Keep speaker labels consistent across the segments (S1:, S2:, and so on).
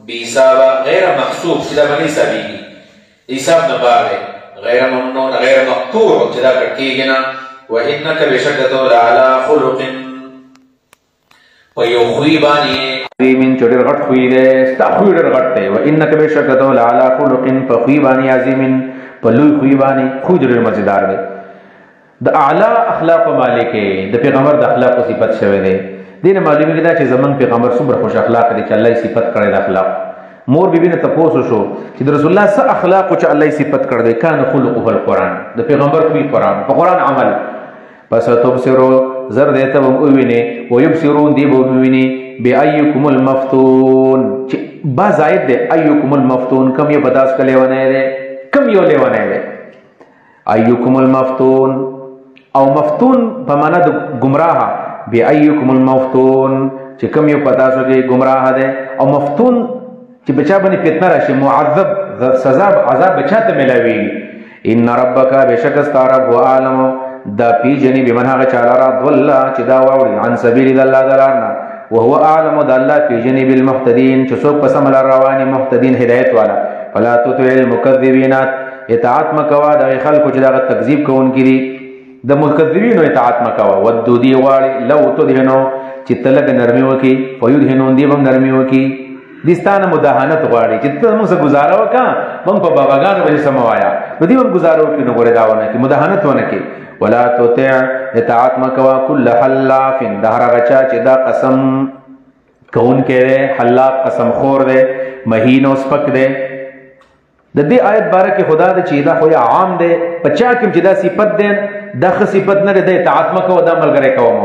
S1: بیسابا غیر محسوب چې دا باندې حسابېږي حساب نه باغې غیر ممنون غیر مقطوع چې دا کټ کېږي نه وانک بشک ته لعلی خلق په یو خوی باندې عظیم چې ډېر غټ خوی دی ستا خوی ډېر غټ دی وانک بشک ته لعلی خلق په خوی باندې عظیم په لوی خوی باندې خوی ډېر مزیدار دی د اعلی اخلاق مالک د پیغمبر د اخلاق صفت شوی دی دین معلومی دا چې زمون پیغمبر څومره خوش اخلاق دي چې الله یې صفت کړی د اخلاق مور بیبی نه تاسو شو چې د رسول الله سره اخلاق چې الله یې صفت کړی کان خلقه القرآن د پیغمبر په قرآن په قرآن عمل پس تبصرو زر دیته و ویني و یبصرون دی و ویني بأيكم المفتون چې با زائد دی ايكم المفتون کم یو بداس کله ونه دی کم یو لیونه دی ايكم المفتون او مفتون په معنا د گمراه بأيكم المفتون چې کم یو پتا سو کې گمراه ده او مفتون چې بچا باندې فتنه راشي معذب سزا عذاب بچا ته ملاوي ان ربک بشک استرب عالم دا پی جنی بمن هغه چاله را ضل چې دا واوري عن سبیل الله دلارنا وهو اعلم د الله پی جنی بالمهتدين چې څوک په سم رواني مهتدين هدایت والا فلا تطع المكذبين اطاعت مکوا د خلکو چې دا تکذیب کوونکي دي د مکذبینو اطاعت مکوا ودو دی واړي لو تدهنو چې تلګ نرمي وکي فیدهنون دی بم نرمي وکي دستانه مداهنت غواړي چې ته موږ سره گزاره وکا موږ په باباګانو باندې سموایا نو دی موږ گزاره وکي نو ګوره داونه کې مداهنت ونه کې ولا تطع اطاعت مکوا کل حلاف دهر غچا چې دا قسم کون کې حلاف قسم خور دی مهین او سپک دی د دې آیت باره کې خدا د چې دا خو عام دی پچا کوم چې دا صفت دی دا خ صفت نه دی اطاعت مکو دا ملګری کوم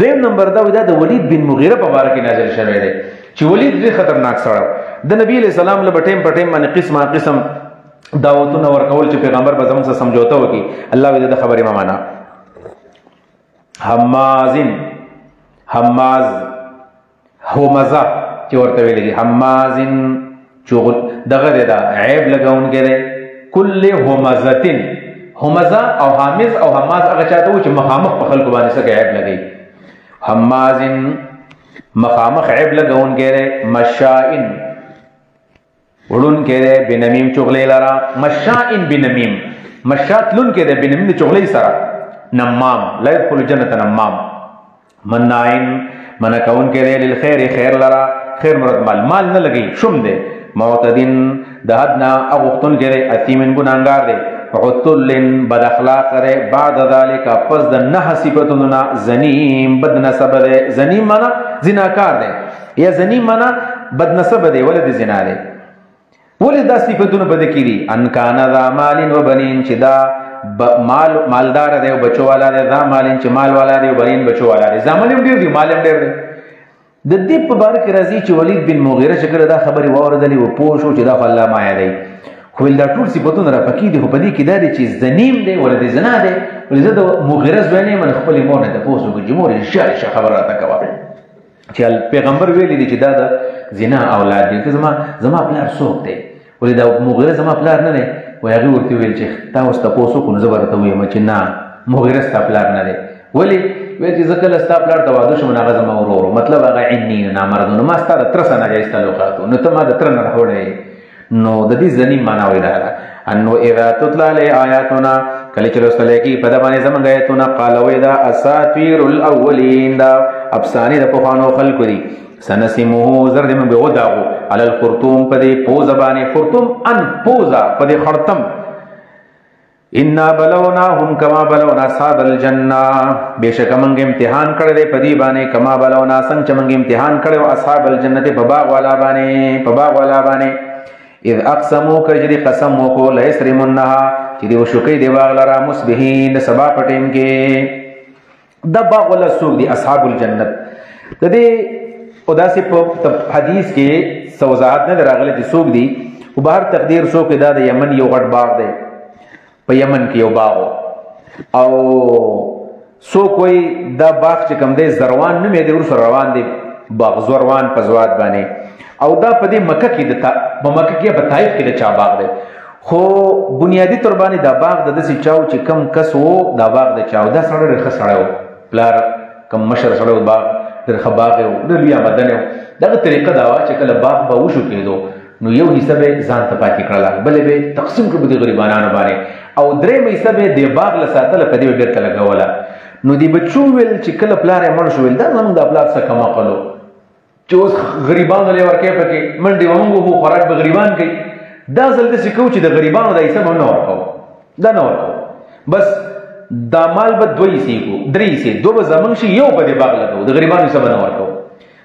S1: دویم نمبر دا د ولید بن مغیره په باره کې نازل شوی دی چې ولید ډېر خطرناک سره د نبی علیہ السلام له ټیم په ټیم باندې قسم دعوتونه ورکول چې پیغمبر به زموږ سره سمجھوته وکي الله دې د خبرې ما معنا حماز همزه چې ورته ویل دي حمازن چغل دغه دا عیب لګاون کړي کل همزتن همزه او حامز او حماز هغه چاته و چې مخامخ په خلکو باندې څه عیب لګي حمازن مخامخ عیب لګاون کړي مشائن ورون کړي بنمیم چغلې لرا مشائن بنمیم مشات لون کړي بنمیم چغلې سره نمام لا يدخل الجنه نمام منائن منکون کړي للخير خیر لرا خیر مراد مال نه لګي شوم دې معتدین دهدنا اغختن کرے اتیمن گناہگار دے عطلن بد اخلاق کرے بعد ذالک پس د نه صفاتنا زنیم بد نسب دے زنیم معنی زناکار دے یا زنیم معنی بد نسب دے ولد زنا دے ولد دا صفاتونه بد کړي ان کان ذا مال و بنین چې دا مالدار دے او بچو والا دے ذا مالین چې مال والا دے او بنین بچو والا دے زامن ډیر دي مال ډیر دي د دې په باره کې راځي چې ولید بن مغیره چې کله دا خبرې واوردلې و پوه شو چې دا خو الله مایا دی خو دا ټول صفتونه را پکې دي خو په دې کې دا دی چې زنیم دی ولې زنا دی ولې زه د مغیره ځوانې من خپل مور نه د پوسو کې جمهور شاشه خبره راته کوي چې پیغمبر ویلي دی چې دا د زنا اولاد دی که زما پلار څوک دی ولې دا مغیره زما پلار نه دی وای هغه ورته ویل چې تاسو تاسو کو نه زبرته وایم چې نه مغیره ستا پلار نه دی ولی وی چې ځکه لستا پلار ته واده شوم هغه زما ورور مطلب هغه عنی نامردونه ما ستا د تر سره ناجایز تعلقاتو نو ته ما د تر نه راوړې نو د دې ځنی معنا وای دا انو اذا تطلع علی آیاتنا کله چې لوستل کی په دمانه زمونږ آیاتونه قال وای دا اساطیر الاولین دا افسانه د پخوانو خلکو دي سنسمه زر دې به وداغو علی الخرطوم په دې پوز باندې خرطوم ان پوزا په دې خرطم انا بلوناهم کما بلونا اصحاب الجنه بیشک موږ امتحان کړی دی په دې باندې کما بلونا څنګه موږ امتحان کړو اصحاب الجنه په باغ والا باندې اذ اقسموا کجری قسم وکړو لا یسرمنها چې دی وشوکې دی باغ لرا مصبحین سبا پټیم کې د باغ ولا سوق دی اصحاب الجنه د دې اداسې په حدیث کې سوزات نه راغلي چې سوق دی او بهر تقدیر سوق دا د یمن یو غټ باغ دی په یمن کې یو باغ او سو کوئی دا باغ چې کوم دی زروان نه مې دی ور روان دی باغ زروان په زواد باندې او دا په دې مکه کې د مکه کې په طائف کې د چا باغ دی خو بنیادی تر باندې دا باغ د دسي چاو چې کم کس وو دا باغ د چاو دا سره رخص سره پلار کم مشر سره باغ ډېر ښه باغ یې و ډېر لوی آمدن یې و دغه طریقه دا وه چې کله باغ به وشو کېدو نو یو حصه به یې ځان ته پاتې کړله بلې به یې تقسیم کړو په دې غریبانانو باندې او درېیمه حصه به یې دې باغ له ساتله په دې به بېرته لګوله نو دې بچو ویل چې کله پلار یې مړ شو ویل دا زموږ د پلار څه کم عقل و چې اوس غریبانو له ورکوي پکې منډې به موږ وکړو خوراک به غریبان کوي دا ځل داسې کوو چې د غریبانو دا حصه به نه ورکوو دا نه ورکوو بس دا مال به 2 حصې کړو 3 حصې 2 به زموږ شي یو به دې باغ لګوو د غریبانو حصه به نه ورکوو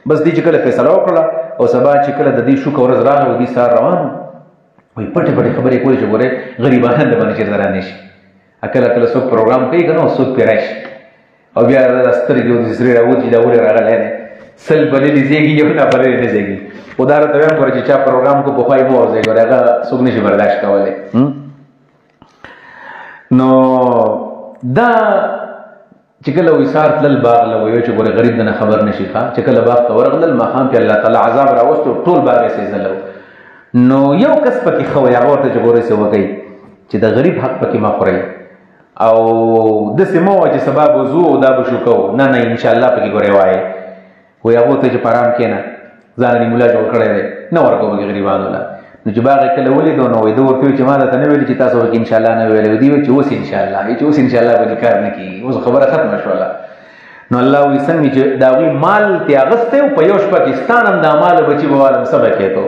S1: بس دې چې کله فیصله وکړله او سبا چې کله د دې شوکه ورځ راغله او دې سهار روان وایي پټې پټې خبرې کولې چې ګورې غریبان د باندې چېرته را نه شي کله کله څوک پروګرام کوي که نه او څوک پرې راشي او بیا سترګې او سرې راوځي دا ولې راغلی دی سل بللې زیږي یو نابللې نه زیږي خو دا راته وایم ګوره چې چا پروګرام کو پخوا یې مه ورځئ ګوره هغه څوک نشي برداشت کولی نو دا چې کله ویسار تلل باغ له ویو چې ګوره غریب دنه خبر نشي ښه چې کله باغ ته ورغلل ماښام کې الله تعالی عذاب راوستو ټول باغ یې سېزلو نو یو کس پکې ښه وی هغه ورته چې ګوره څه وکئ چې د غریب حق پکې مه خورئ او داسې مه وایه چې سبا به ځو او دا به شو کوو نه نه انشاءالله پکې ګورې وایې وایي هغو ته چې په ارام کښېنه ځان یې مولا جوړ کړی دی نه ورکوو پکې غریبانو له نو چې باغ یې کله ولیدو نو ده ورته ویل چې ما درته نه ویلي چې تاسو پکې انشاءالله نه ویلی دوی ویل چې اوس انشاءالله چې اوس انشاءالله به دې کار نه کېږي اوس خبره ختمه شوله نو الله وایي څنګه چې د هغوی مال ترې اخیستی و په یو شپه کې ستا هم دا مال بچي به والم څه به کېدو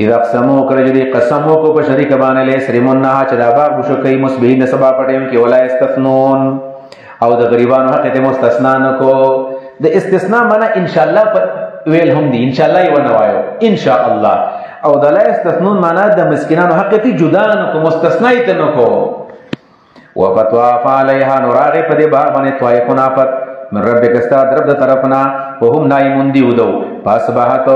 S1: اذا اقسموا کله چې قسم وکړو په شریک باندې لیسرمنها چې دا باغ بشو کوي مصبحین د سبا په ټیم کې ولا یستثنون او د غریبانو حق ته مستثنا نه کو د استثناء معنا ان شاء الله ویل هم دي ان شاء الله یې ونه وایو ان شاء الله او د لا یستثنون معنا د مسکینانو حق ته جدا نه کو مستثنا یې نه کو وفتوا علیها نوراغه په دې باغ باندې طائفون افت من ربک استا درب د طرفنا وهم نایمون دی ودو پاس بهات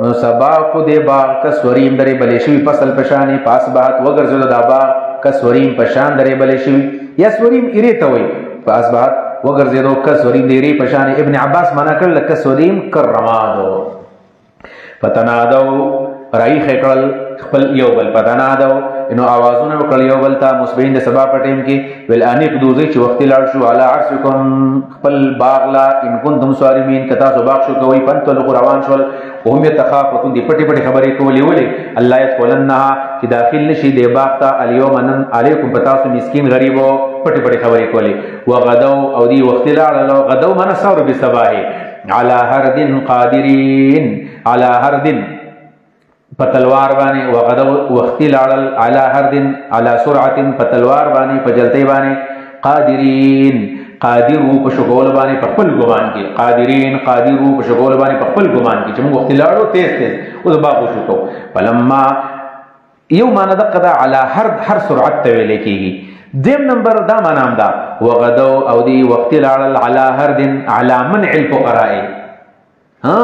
S1: نو سبا کو دې باغ کسوریم درې بلې شوی فصل پشانی پاس بهات وګرځول دا باغ کسوریم پشان درې بلې شوی یا سوریم ایری ته وای پاس بهات وګرځیدو کسوریم دیری پشانی ابن عباس معنا کړل کسوریم کرمادو فتنادو راي خکل خپل یو بل پتنادو انو आवाजونه وکړ یو بل ته مصبحین د سبا په ټیم کې ول انیق دوزي چې وخت لاړ شو علی عرشکم خپل باغ لا ان کنتم صارمین کتا سو باغ شو کوي پنت له روان شول هم يتخافتون دی پټي پټي خبرې کولې ولې الله يدخلنها چې داخل نشي دی باغ ته اليوم ان علیکم پتاسو مسکین غریبو پټي پټي خبرې کولې وغدو او دی وخت لاړ غدو من صور بسباه على هرد قادرین على هرد پتلوار باندې وغدو وختي لاړل على هرد على سرعه پتلوار باندې پجلتي باندې قادرین قادرو په شغول باندې په خپل ګمان کې قادرین قادرو په شغول باندې په خپل ګمان کې چې موږ وختي لاړو تیز تیز او باغ شو کو فلما یو معنا د قدا على هرد هر سرعت ته ویل کېږي دیم نمبر دا معنا هم دا وغدو او دی وختي لاړل على هرد على منع الفقراء ها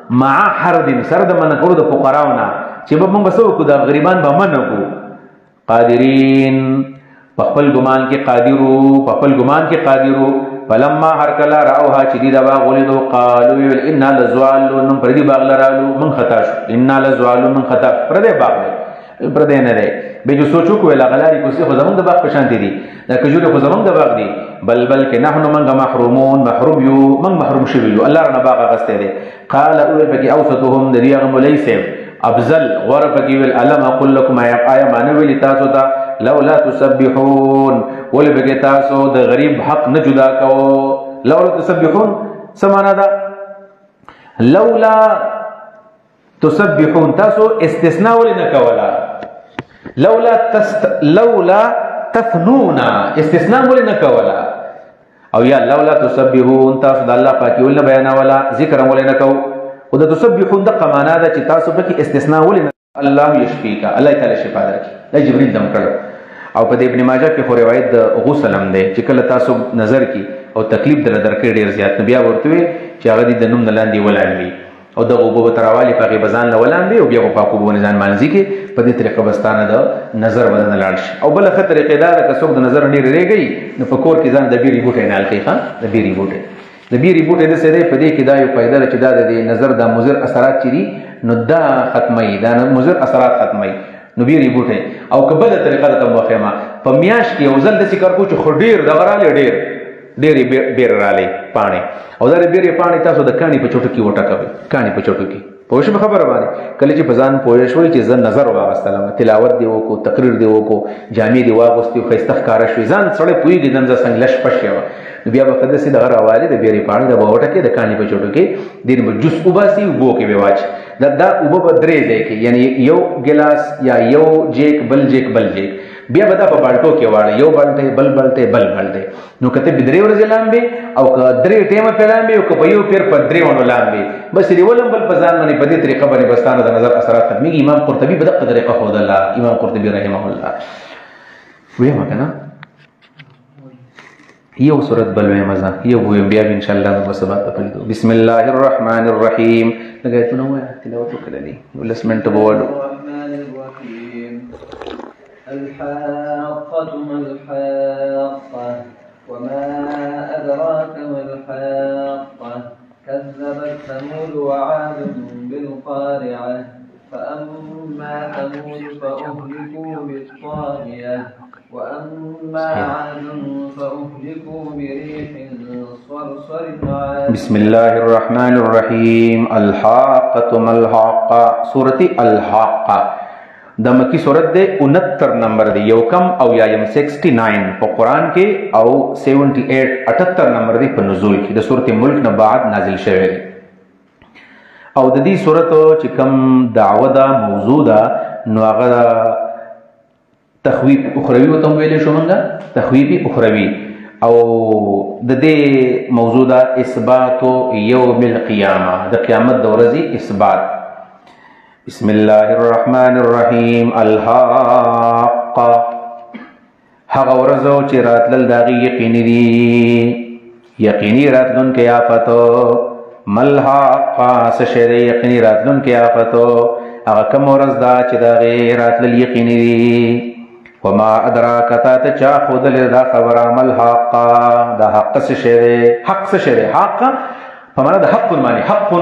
S1: مع حرد سر د من کړو د فقراونا چې به موږ بسو کو د غریبان به منو قادرین په خپل ګمان کې قادرو په خپل ګمان کې قادرو فلما هر کلا راوها چې دی دا باغ ولیدو قالو ان لزوالون پر دې باغ لرالو من خطا شو ان لزوالون من خطا پر دې باغ پر دې نه دی به جو سوچو کو ویلا غلاري کو څه خو زمونږ د باغ په شان دي دا کجوره خو زمونږ د باغ دي بل کې نحنو منغ محرومون محروم یو من محروم شوی یو الله رنا باغ غسته دي قال اول بکی اوسطهم دریغ ملیسم ابزل غور بکی ویل علم اقول لكم آیا معنی ویلی تاسو تا لولا تسبحون ولی بکی تاسو د غریب حق نه جدا کو لولا تسبحون سمانا دا لولا تسبحون تاسو استثناء ولی نکولا لولا تثنون استثناء ولی نکولا او یا لولا تسبحون تاسو د الله پاکي ول بیان ولا ذکر ول نه کو او د تسبحون د قمانا د چې تاسو پکې استثناء ول الله یشفیک الله تعالی شفا درکړي د جبرئیل دم کړو او په ابن ماجه کې خو روایت د غسل هم ده چې کله تاسو نظر کی او تکلیف درکړي ډیر زیات بیا ورته چې هغه د نوم نلاندې ولانوي او د غوبو تراوالی په غیبزان لولاندې او بیا په پاکو باندې ځان مانځي کې په دې طریقه بستانه د نظر بدن لاړ شي او بل ښه طریقې دا د کڅوګ د نظر نه لريږي نو په کور کې ځان د بیري بوټي نه الکی ښا د بیري بوټي د څه دی په دې کې دا یو فائدہ چې دا د نظر د مضر اثرات چي نو دا ختمي دا مضر اثرات ختمي نو بیري بوټي او کبه د طریقه د موخمه په میاش کې یو ځل د ذکر کو چې خډیر د غراله ډیر بیر رالی پاڼې او دا بیرې پاڼې تاسو د کاڼي په چوټو کې وټکوئ کاڼي په چوټو کې پوه شوې خبره باندې کله چې په ځان پوه شوئ چې زه نظر واغستلم تلاوت دې وکړو تقریر دې وکړو جامې دې واغوستې ښایسته ښکاره شوې ځان سړی پوهېږي نن زه څنګه لش پش یم نو بیا به ښه داسې دغه راوالې د بیرې پاڼې د به وټکې د کاڼي په چوټو کې دې به جوس وباسي اوبو کې به واچي دا اوبه به درې ځای کې یعنی یو ګلاس یا یو جیک بل جیک بل جیک بیا به دا په بالټو کې واړه یو بالټی بل بالټی بل بالټی نو که ته درې ورځې لامبې او که درې ټیمه پې لامبې او که په یو پیر په درې ونو لامبې بس دې ولم بل په ځان باندې په دې طریقه باندې بستانه د نظر اثرات ختمېږي امام قرطبي په دقه طریقه ښودله امام قرطبي رحمه الله ویمه که نه یو صورت بل ویمه زه یو ویم بیا به انشاءالله به سبا ته پلیدو بسم الله الرحمن الرحیم لږ ایتونه ووایه تلاوت وکړلې 19 منټه به ووالو
S2: الحاقة ما الحاقة وما أدراك ما الحاقة كذبت ثمود وعاد بالقارعة فأما ثمود فأهلكوا بالطاغية وأما عاد فأهلكوا بريح صرصر عاتية
S1: بسم الله الرحمن الرحيم الحاقة ما الحاقة سورة الحاقة د مکی صورت دے 69 نمبر دی یو کم او یایم 69 په قرآن کې او 78 نمبر دی په نزول کې د سورت ملک نه بعد نازل شوی دی او د دې صورت چې کم دعوه دا موضوع دا نو هغه تخویف اخروی وته ویلې شو مونږه تخویف اخروی او د دې موضوع دا اثبات یوم القیامه د قیامت د ورځې اثبات بسم الله الرحمن الرحیم الحاقه هغه ورځو چې راتلل د هغې یقیني دي یقیني راتلونکې آفت ملحاقه څه شی دی یقیني راتلونکې آفت هغه کوم ورځ ده چې د هغې راتلل یقیني دي وما ادراک تا ته چا ښودلې دا خبره ملحاقه دا حق څه شی دی حق څه شی دی حق په معنا د حق معنی حق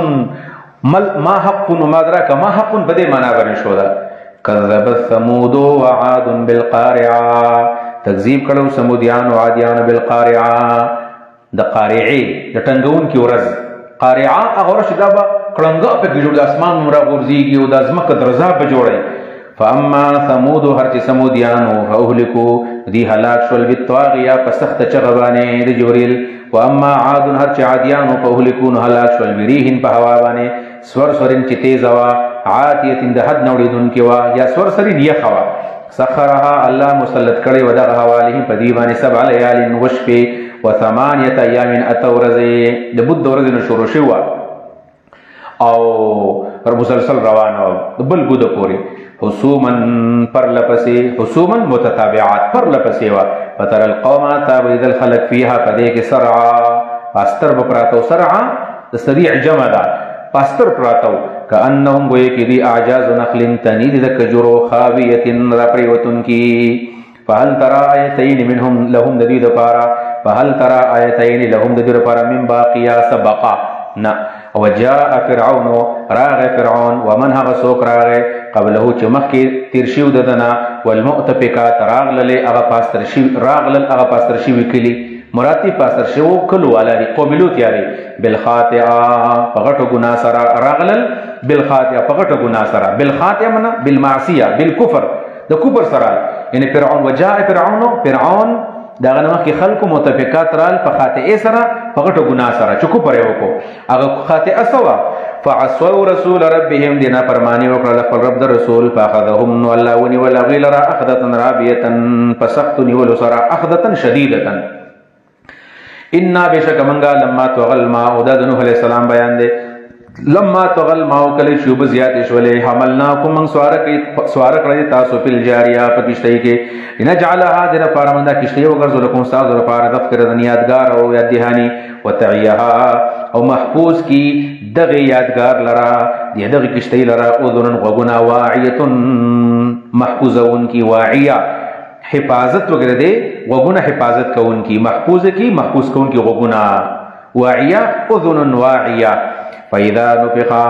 S1: ما حق وما ادراك ما حق بدې معنا باندې شو دا كذبت ثمود وعاد بالقارعه تکذیب کړو سمودیان او عادیان بالقارعه د قارعه د ټنګون کی ورځ قارعه هغه ورځ دا به کړنګا په جوړ د اسمان مرا ورځيږي او د ازمکه درزا به جوړي فاما ثمود هر چې سمودیان او اهلكوا دي هلاك شول بالطاغيه پسخت چغبانه د جوړیل واما عاد هر چې عادیان او اهلكوا هلاك شول بريهن په هوا باندې سورسرین چې تیز وا عاتیه د حد نوړیدونکې وا یا سورسرین یخوا سخرها الله مسلط کړي و دغه حواله په دی باندې 7 لیال وشفه و8 ایام اتورزه د بود ورځې نو شروع شو او پر مسلسل روانه د بل بود پوری حسومن پر لپسې حسومن متتابعات پر لپسې وا فتر القوم تابید الخلق فيها پدې کې سرعا پاستر بپراتو سرعا د سریع جمع ده پاستر پراتو کأنهم گوئے کی دی اعجاز نخل تنید د کجرو خاویت رپریوتن کی فهل ترى آیتین منهم لهم ددید پارا فهل ترى آیتین لهم ددید پارا من باقیا سبقا نا وجاء فرعون راغ فرعون ومن هغه سوک راغ قبله چې مخکې تیر شیو ددنا والمؤتفقات راغلل هغه پاستر شی راغلل هغه پاستر شی وکلی مراتی پاستر شو کلو والا دی قوملوت یاری بالخاطئه پغټو ګنا سره راغلل بالخاطئه پغټو ګنا سره بالخاطئه منا بالمعصيه بالکفر د کفر سره یعنی فرعون وجاء فرعون داغه نو کې خلکو متفقات رال په خاطئه سره پغټو ګنا سره چکو پرې وکړو هغه خاطئه سوا فعصوا رسول ربهم دینا فرمانی وکړه خپل رب د رسول فاخذهم الله وني ولا غير اخذه رابيه فسقتني ولسرا اخذه شديده ان بشک منگا لما توغل ما او د نوح علیہ السلام بیان دے لما توغل ما کله شوب زیات شولې حملناکم من سوارک رضی تاسو فل جاریه پکشتای کې نجعلها در پارمندا کشتای وګرځو لكم استاد در پار ذکر د یادگار او یادهانی وتعیها او محفوظ کی دغه یادگار لرا دغه کشتای لرا اذن غونا واعیه محفوظون کی واعیه حفاظت وغیرہ دے وغنا حفاظت کون کی محفوظ کون کی وغنا واعیہ اذن واعیہ فاذا نفخا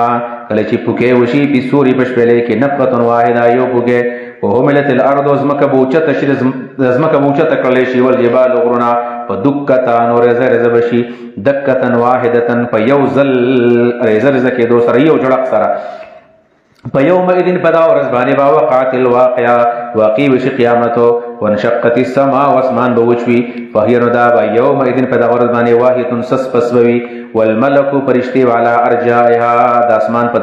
S1: کله چې پوکې وشي په سوري بشپلې کې نفقه واحده یو پوکې وهملت الارض ازمک بوچت شر ازمک بوچت کړلې شي ول جبال غرنا په دکتان او رزه رزه بشي دکتن واحدتن په یو ځل رزه رزه کېدو سره یو جړق سره په یومئذ په دا ورځ باندې به وقعت الواقعه واقع وشي قیامت وانشقت السماء واسمان به وچوي فهي نو دا به یومئذ په دا ورځ باندې واهیة سسپس وي والملک فرشتي والا ارجائها د اسمان په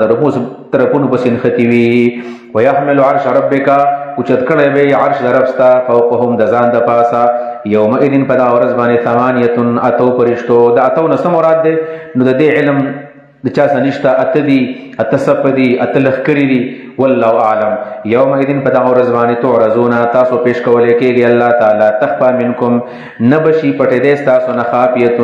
S1: طرفونو پسې نښتي وي ويحمل عرش ربک اوچت کړی وي عرش د رب ستا فوقهم د ځان د پاسه یومئذ په دا ورځ باندې ثمانیة اتو فرشتو د اتو نه څه مراد دی نو د دې علم د چا څه نشته اته دي اته صفه دي اته لښکرې دي والله اعلم یومئذ په دغه ورځ باندې تعرضون تاسو پیش کولی کېږي الله تعالی تخفى منکم نه بشي پټېدی ستاسو نه خافیة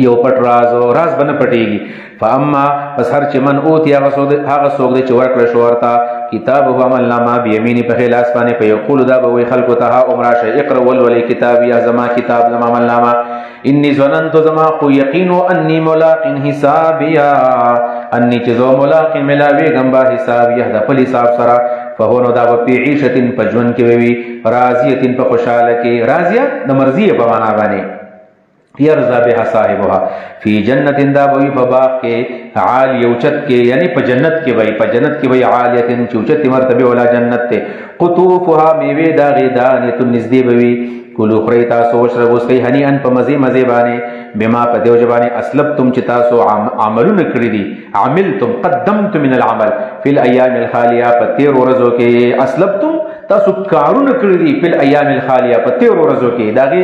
S1: یو پټ راز به نه پټېږي فاما پس هر چې من اوتي هغه څوک دی چې ورکړه شو ورته کتابه عملنامه بیمیني په خلاص باندې په یقول دا به وایي خلکو ته هاؤم راشئ اقرأوا ولولئ کتابیه زما کتاب زما عملنامه انی ظننت زما خو یقینو انی ملاق حسابیه انی چې زه ملاق ملاویږم به حسابیه د خپل حساب سره فهو نو دا به فی عیشة په ژوند کې وي راضیة په خوشحاله کې راضیه د مرضیه په معنا باندې یرضا بها صاحبها فی جنت دا بوی په باغ کې عالی اوچت کې یعنی په جنت کې وي په جنت کې وي عالیه چې اوچت مرتبه ولا جنت ته قطوفها میوه دا غیدانیه نزدې بوي کلو خری تاسو وشربو سکي هنی ان په مزه مزه باندې بما په دیو جبانه اسلبتم چې تاسو عملونه کړی دي عملتم قدمتم من العمل فی الايام الخاليه په 13 ورځو کې اسلبتم تاسو کارونه کړی دي په الايام الخاليه په 13 ورځو کې داغي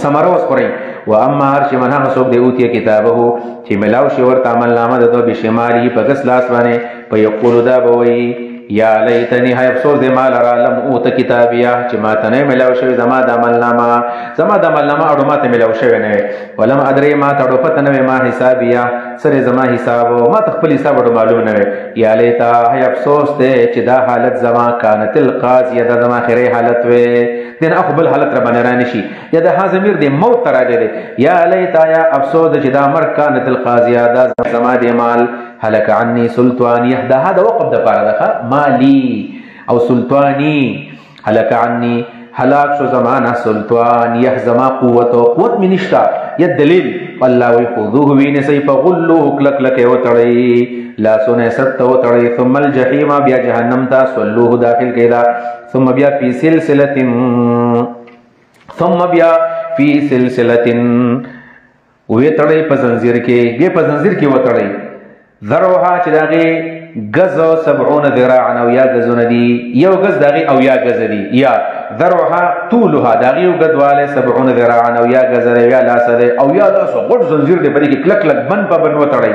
S1: ثمره وسپرئ و اما هر چې منه څوک دی اوتی کتابه چې ملاو شي ورته عمل نامه د دوه بشماري په غس لاس باندې په یقول دا بوي یا لیتنی های افسوس دی ما لرا لم اوت کتابیه چې ما ته نه ملاو شوی زما د عملنامه اړو ما ته ملاو شوی نه ولم ادري ما ته اړو پته نه ما حسابیه سره زما حساب ما ته خپل حساب اړو معلوم نه یا لیتا های افسوس دی چې دا حالت زما کانت القاضیه د زما خیره حالت وي دین اخو بل حالت را باندې رانه شي یا د ها ضمیر دی موت راځي دی یا لیتا یا افسوس چې دا مر کانت القاضیه دا زما دی مال هلك عني سلطاني ده هذا وقف ده بارده مالي او سلطاني هلك عني هلاك شو زمانه سلطان يحزما قوت من اشتا يدليل والله ويخذوه وين سيف غلوه كلك لك وتري لا سنه ست وتري ثم الجحيم بیا جهنم تا سلوه داخل کيدا ثم بیا في سلسله وتري په زنجیر کې بیا په زنجیر کې وتري ذروها چې داغه غز 70 ذراعا او یا غزونه دي یو غز داغه او یا غز دي یا ذروها طولها داغه یو غدواله 70 ذراعا او یا غز یا لاسه او یا لاسه غټ زنجیر دی بلکې کلک کلک بن په بن وتړي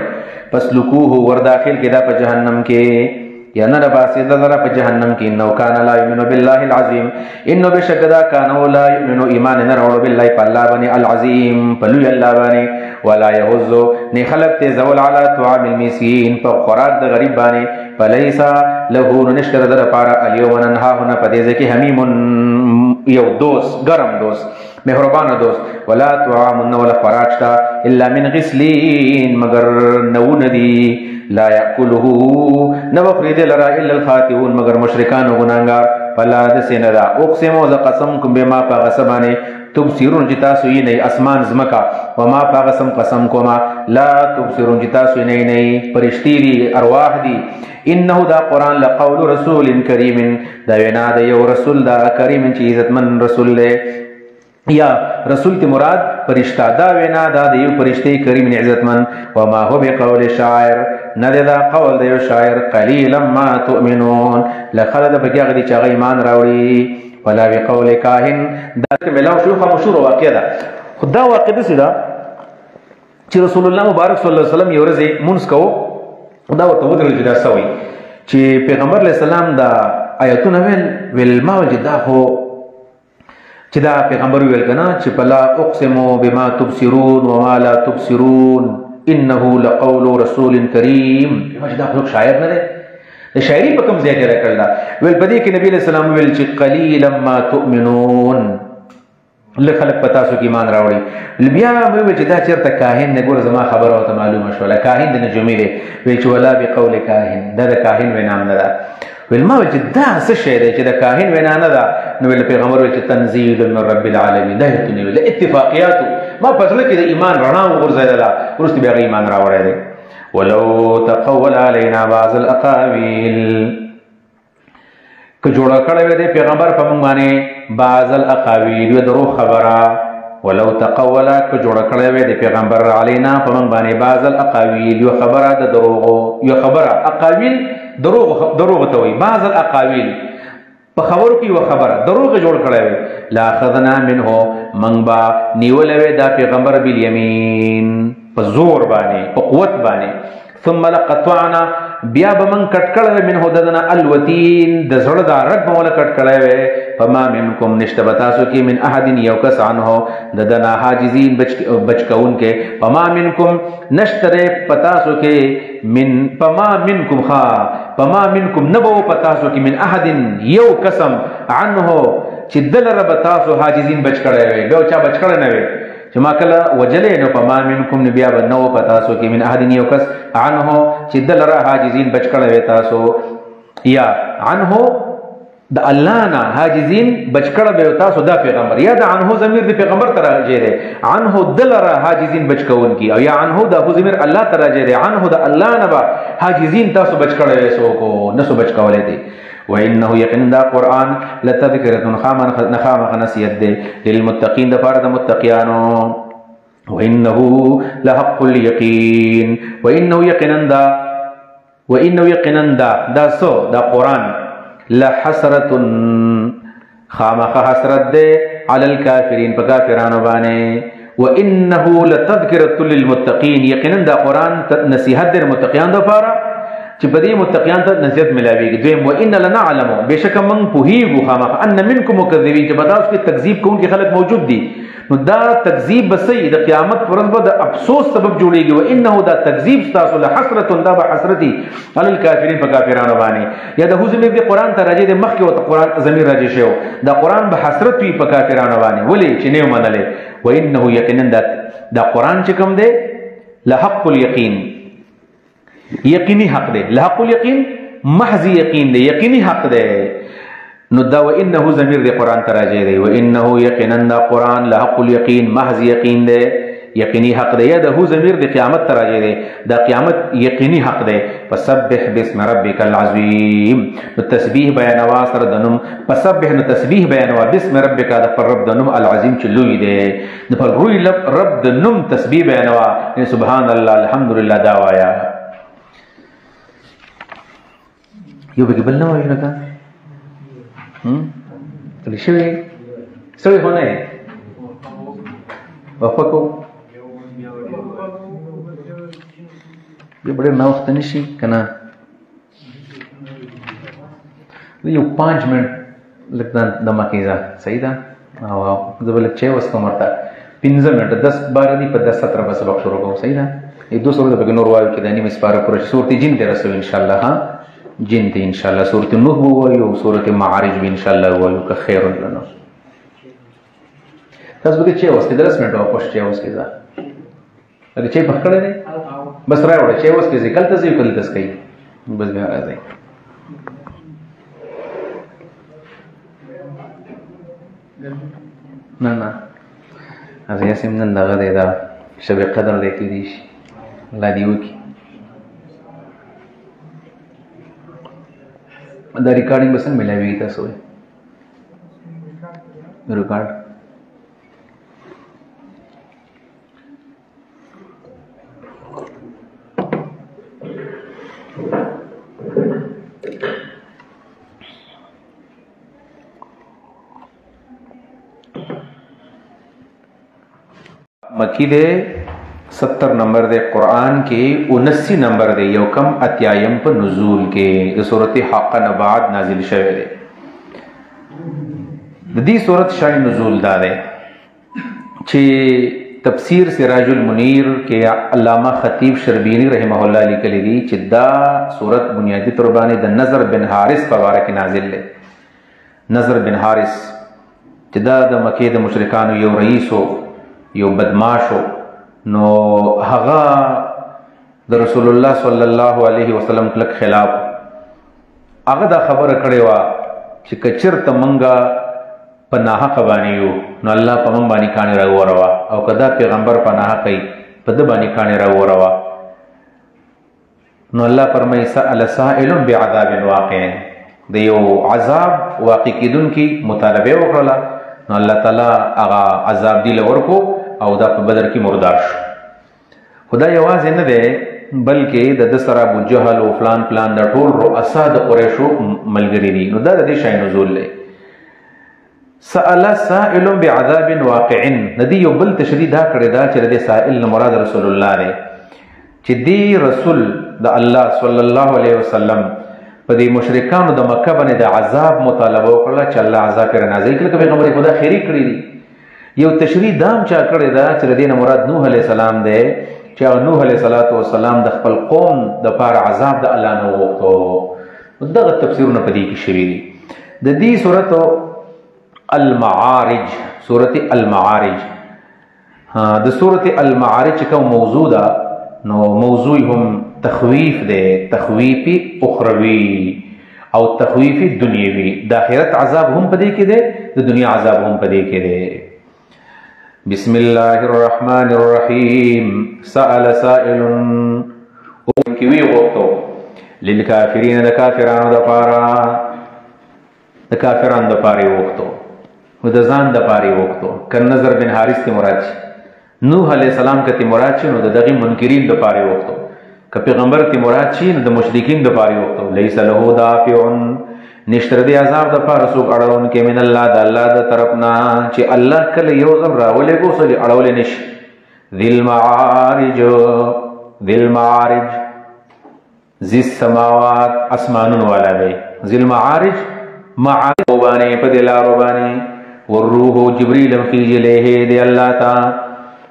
S1: پس لکوه ور داخل کدا په جهنم کې یا نه باسي دلته په جهنم کې نو کان لا یمنو بالله العظیم انه بشکدا کان لا یمنو ایمان نه ورو بالله الله باندې العظیم پلو الله باندې ولا يهز نه خلق ته زول علی طعام المسکین په خوراک د غریب باندې فلیس له نشکر در پارا الیوم ننها هنا پدې ځکه حمیم یو دوست ګرم دوست مهربان دوست ولا طعام ولا خوراک شتا الا من غسلین مگر نو ندی لا ياكله نبخرید لرا الا الخاطئون مگر مشرکان و گناهگار فلا دسندا اقسم و قسم کوم بما فغسبانه تبصرون جتا سوی نه اسمان زمکا وما فغسم قسم کوما لا تبصرون جتا سوی نه فرشتي دي ارواح دي انه دا قران لقول رسول کریم دا وینا د یو رسول دا کریم چې عزت من رسول له یا رسول تی مراد فرشتہ دا وینا دا دیو فرشتے کریم عزت من وما هو بقول شاعر نده دا قول دیو شاعر قلیلا ما تؤمنون لخلد بگیاغ دی چاگه ایمان راوڑی ولا بقول کاهن دا ملاو شوخا مشهور واقع دا خود دا واقع دسی دا چی رسول اللہ مبارک صلی اللہ علیہ وسلم یورزی منس کو دا ورطا ودر جدا سوی چی پیغمبر علیہ السلام دا آیتون ویل ما وجد دا خو چې دا پیغمبر ویل کنا چې پلا اقسم بما تبصرون وما لا تبصرون انه لقول رسول کریم چې دا خو شاعر نه دی د شاعری په کوم ځای کې راکړل ویل پدې کې نبی علیہ السلام ویل چې قلیلا ما تؤمنون لخلق پتا سو کې ایمان راوړي بیا مې چې دا چیرته کاهن نه ګور زما خبره او معلومه شوله کاهن د نجومی دی ویل چې ولا بقول کاهن دا د کاهن و نام نه ده ویل ما ویل چې دا څه شی دی چې د کاهن وینا نه ده نو ویل پیغمبر ویل چې تنزیل من رب العالمین دا یتونه ویل اتفاقیاتو ما په زړه کې د ایمان رڼا وغورځېدله وروسته بیا هغه ایمان راوړی دی ولو تقول علينا بعض الاقاويل که جوړه کړی وی دی پیغمبر په موږ باندې بعض الاقاویل یو درو خبره ولو تقول که جوړه کړی وی دی پیغمبر علینا په موږ باندې بعض الاقاویل یو خبره د دروغو یو خبره اقاویل دروغ ته وایي بعض الاقاویل په خبرو کې یو خبره دروغ جوړ کړی وی لا اخذنا منه موږ به نیولی وی دا پیغمبر بالیمین په زور باندې په قوت باندې ثم لقطعنا بیا به من کټ کړی منه ددنه الوتین د زړه دا رګ به موله کټ کړی وی فما منکم نشته به تاسو کې من احد یو کس عنه ددنه حاجزین بچ کوونکې فما منکم نشته په تاسو کې من فما منکم فما منکم نه به په تاسو کې من احد یو قسم عنه چې دلره به تاسو حاجزین بچ کړی وی بیا چا بچ کړی نه وی چې ما کله وجلې نو فما منکم بیا به نو په تاسو کې من احد یو کس عنه چې دلره حاجزین بچ کړی وی تاسو یا عنه د الله نه حاجزین بچ کړی وی تاسو دا پیغمبر یا د عنه ضمیر د پیغمبر ته راځي دی عنه دلره حاجزین بچ کوونکی او یا عنه د ضمیر الله ته راځي دی عنه د الله نه به حاجزین تاسو بچ کړی وی سو کو نسو بچ کولای دی وإنه يقين دا قرآن لتذكرة خامخ نصيحت دے للمتقين دا فارد متقيانو وإنه لحق اليقين وإنه يقين دا سو دا قرآن لحسرة خامخ حسرت دے على الكافرين فكافرانو بانے وإنه لتذكرة للمتقين يقين دا قرآن نصيحت دے متقيان دا فارد چې په دې متقیان ته نصیحت ملاويږي دویم وان لنعلم بشک من پوهیږو خامخ ان منکم مکذبین چې بداس کې تکذیب کوونکي خلک موجود دي نو دا تکذیب بسې د قیامت پر ورځ به د افسوس سبب جوړيږي وانه دا تکذیب تاسو له حسرت دا به حسرتي علی الکافرین په کافرانو باندې یا د هو زمیر د قران ته راځي د مخکې او قران زمیر راځي شو دا قران به حسرت وي په کافرانو باندې ولی چې نه منلې وانه یقینا دا قران چې کوم دی لحق الیقین یقینی حق دے لحق الیقین محض یقین دے یقینی حق دے نو دا وانه ضمیر دے قرآن تراجع دے وانه یقینا دا قرآن لحق الیقین محض یقین دے یقینی حق دے یا دا هو ضمیر دے قیامت تراجع دے دا قیامت یقینی حق دے فسبح باسم ربک العظیم نو تسبیح بیانوا سر دنم فسبح نو تسبیح بیانوا باسم ربک دا پر رب دنم العظیم چلوی دے دا پر روی رب دنم تسبیح بیانوا سبحان اللہ الحمدللہ داوایا یو بګ بل نه وایي لکه تل شوی سوي هونه وفکو یو بل نه وخت نشي کنه یو 5 منټ لکه د مکیزه صحیح ده او زبل چې وس کومرتا 15 منټ 10 12 دی په 10 17 بس وخت شروع کوم صحیح ده یو 200 د بګ نور وایو چې د نیمه سپاره پر صورت جن ته رسو ان شاء الله ها جن ته ان شاء الله سورۃ النوح وایو سورۃ معارج به ان شاء الله وایو که خیر لنا تاسو به چې اوس کې 10 منټه واپس چې اوس کې ځه اګه چې پخړې نه بس راوړې چې اوس کې ځکل ته ځي کول تاسو کوي بس به راځي نه از یې سیم نن دغه دی دا شب قدر لیکل دي الله دی وکي دا ریکارډینګ به څنګه ملاوي تاسو ریکارډ مکی دے 70 نمبر دے قرآن کے 79 نمبر دے یو کم اتیایم پر نزول کے صورت حق نبعد نازل شوه دے دی صورت شان نزول دا دے چھے تفسیر سراج المنیر کے علامہ خطیب شربینی رحمہ اللہ علیہ کلی دی چھے دا صورت بنیادی طربانی دا نظر بن حارس پوارک نازل لے نظر بن حارس چھے دا مکی دا مشرکانو یو رئیسو یو بدماشو نو هغه د رسول الله صلی الله علیه وسلم کلک خلاف هغه دا خبره کړې وه چې که چېرته مونږه په ناحقه باندې یو نو الله په مونږ باندې کاڼې راووروه او که دا پیغمبر په ناحقه یي په ده باندې کاڼې راووروه. نو الله فرمایي سأل سائل بعذاب واقع، د یو عذاب واقع کېدونکي مطالبه وکړله نو الله تعالی هغه عذاب دی له ورکو او دا په بدر کې مردار شو. خدا یوازې نه دی بلکې د ده سره ابو جهل او فلان پلان د ټول رؤسا د قریشو ملګري دي. نو دا د دې شی نزول دی. سأل سائل بعذاب واقع، د دې یو بل تشریح دا کړې ده چې د دې سائل نه مراد رسول الله دی چې دی رسول د الله صلی الله علیه وسلم په دې مشرکانو د مکه باندې د عذاب مطالبه وکړه چې الله عذاب پرې نازل کړي. که پیغمبر خدا خیري کړي دي. یو تشریح دام چا کړې ده چې د دې نه مراد نوح علیه السلام دی چې نوح علیه السلام د خپل قوم د پاره عذاب د الله نه وغوښتو. دغه تفسیرونه په دې کې شوي دي. د دې سورت المعارج، سورت المعارج، د سورت المعارج کوم موضوع ده نو موضوع هم تخویف ده، تخویف اخروی او تخویف دنیوی. د آخرت عذاب هم پدې کې ده، د دنیا عذاب هم پدې کې ده. بسم الله الرحمن الرحیم. سأل سائل کی وی غوښتو للکافرین، د کافرانو د پاره، د کافرانو د پاره غوښتو، د ځان د پاره غوښتو. کن نظر بن حارث ته مراد نوح علیہ السلام کته مراد شي نو د دغه منکرین د پاره وختو، که پیغمبر ته مراد شي نو د مشرکین د پاره وختو. لیس له دافع، نشتر دی عذاب د پاره سو اړون کې من الله، د الله د طرفنا چې الله کله یو ځل راولې کو سړي اړول نشي. ذل معارج، ذل معارج ذی السماوات، اسمانون والا دی. ذل معارج معارج باندې په دلارو باندې والروح جبريل مخیج له دی الله تا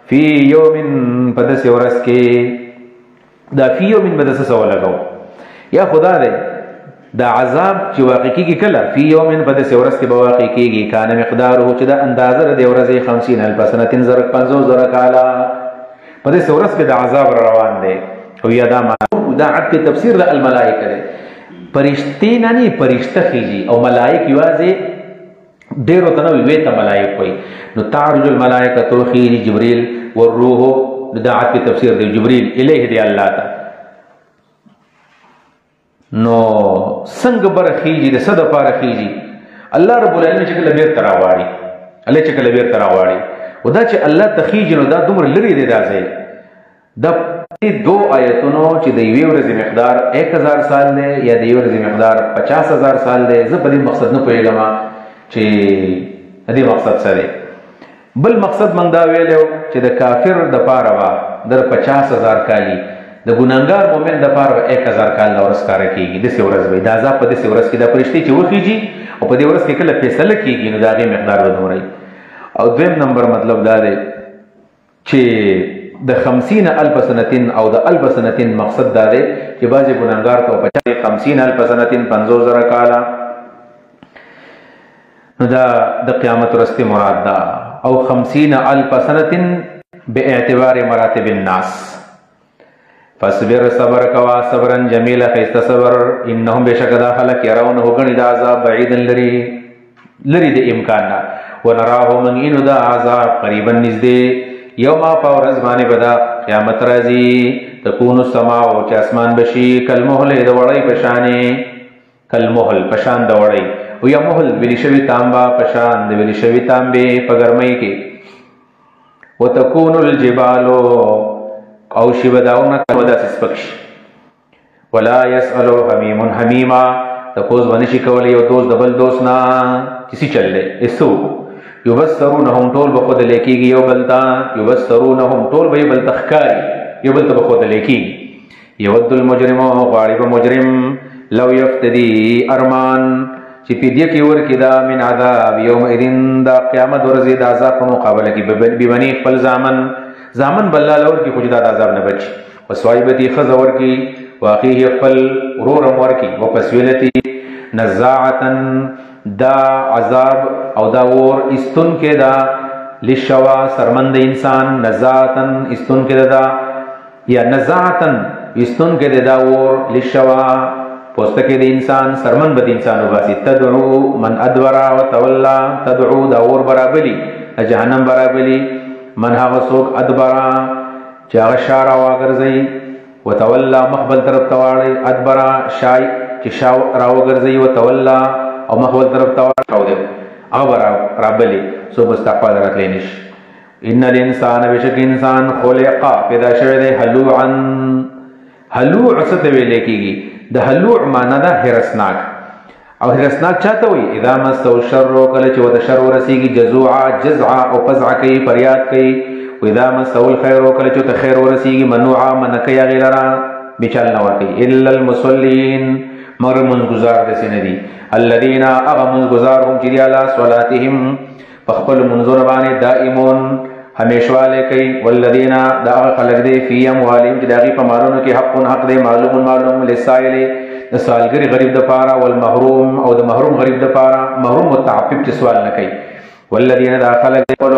S1: فی یوم پدس ورس کې. دا فی یوم بدس سو لګاو یا خدا دې دا عذاب چې واقع کیږي کله فی یوم پدس ورس کې به واقع کیږي. کان مقداره چې دا اندازه د ورځې 50,000 سنه زر 50,000 کاله پدس ورس کې د عذاب روان دی. او یا دا دا عد تفسیر د الملائکه دی. فرشتي نه نه فرشته خيږي او ملائک یوازې ډیرو ته نو وی ته ملائک وي. نو تعرج الملائکه خيږي جبريل والروح، دا عد تفسیر دی جبريل الیه دی الله تا. نو څنګه بر خيږي د صد پاره خيږي الله رب العالمین چې کله بیر تراواړي، الله چې کله بیر تراواړي او دا چې الله تخيږي نو دا دومره لري دی راځي. د دو آیتونو چې د یوې ورځې مقدار 1000 سال دی یا د یوې ورځې مقدار 50,000 سال دی. زه په دې مقصد نه پوهېږم چې دې مقصد څه دی. بل مقصد موږ دا ویلو چې د کافر د پاره وا در 50,000 کالی، د ګناهګار مؤمن د پاره 1000 کال د ورځ کار کیږي. د څه ورځ وي دا عذاب په دې ورځ کې د فرشتي چې وخیږي او په دې ورځ کې کله فیصله کیږي نو دا غي مقدار ودوري. او دویم نمبر مطلب دا دی چې د 50,000 سنتين او د 1000 سنتين مقصد دا دی چې بعضې ګناهګار ته 50,000 سنتين 50,000 کاله نو دا د قیامت ورځ مراد ده. او 50,000 سنتين باعتبار مراتب الناس. فاصبر صبر کوا صبرا جمیلا خیسته صبر. انهم بشکدا خلق يرونه غنی دا عذاب بعیدا لری د امکان نه. ونراه من انو دا عذاب قریبا نږدې. یوما پاورز باندې بدا قیامت راځي تكون السماء او چې اسمان بشي کلمهل د وړي پشانې، کلمهل پشان د وړي او یا مهل ویلی شوی تانبا پشان د ویلی شوی تانبې په ګرمۍ کې. وتكون الجبال او شی بداونه کدا سپکش. ولا يسأل حميم حميما، تپوس باندې شي کولای یو دوست د بل دوست نه کسی چلې اسو. یبصرونهم ټول به خود لیکيږي یو بلتا، یبصرونهم ټول به بل تخکاری یو بل ته خود لیکيږي. یود المجرم غالب مجرم لو يفتدي ارمان چې پیډیا کې ور کدا من عذاب یوم اذن دا قیامت ورځې د عذاب په مقابله کې به بني خپل زامن بلال اور کې خجدا د عذاب نه بچي. وصایبتی خزور کې واقعي خپل ورور مور کې وپسویلتی نزاعتن دا عذاب او دا ور استن کې دا لشوا سرمند انسان نزاعتن استن کې دا یا نزاعتن استن کې دا ور لشوا پوستکی د انسان سرمن بد انسان وباسي. تدعو من ادبر وتولى، تدعو دا اور برابلی جهنم برابلی، من هغه څوک ادبر چې هغه شا راوګرځي، وتولى مخبل طرف ته واړي، ادبر شای چې شا راوګرځي، وتولى او مخبل طرف ته واړي هغه برابلی سو مستقبل راتلی نشي. ان الانسان بشک انسان خلق پیدا شوی دی هلوعا. هلوع څه ته ویل کیږي؟ د هلوع معنا ده هرسناک، او هرسناک چاته وي؟ اذا مسو الشر، کله چې وته شر ورسیږي، جزوعا جزعا او فزع کوي، فریاد کوي. واذا مسو الخير، کله چې وته خیر ورسیږي، منوعا منکیا غیرا بچال نه ورکي. الا المصلين، مگر منگزار دسی ندی. الذين اغا منگزار هم چری علی صلاتهم، پخپل منزون باندې دائمون ہمیشوالے کئی. والذین دا خلق دے فی اموالهم چې داغي په مالونو کې حق دے، معلوم للسائل د سوالګری غریب د پاره، والمحروم او د محروم غریب د پاره. محروم متعفف چې سوال نه کوي. والذین دا خلق دے خپل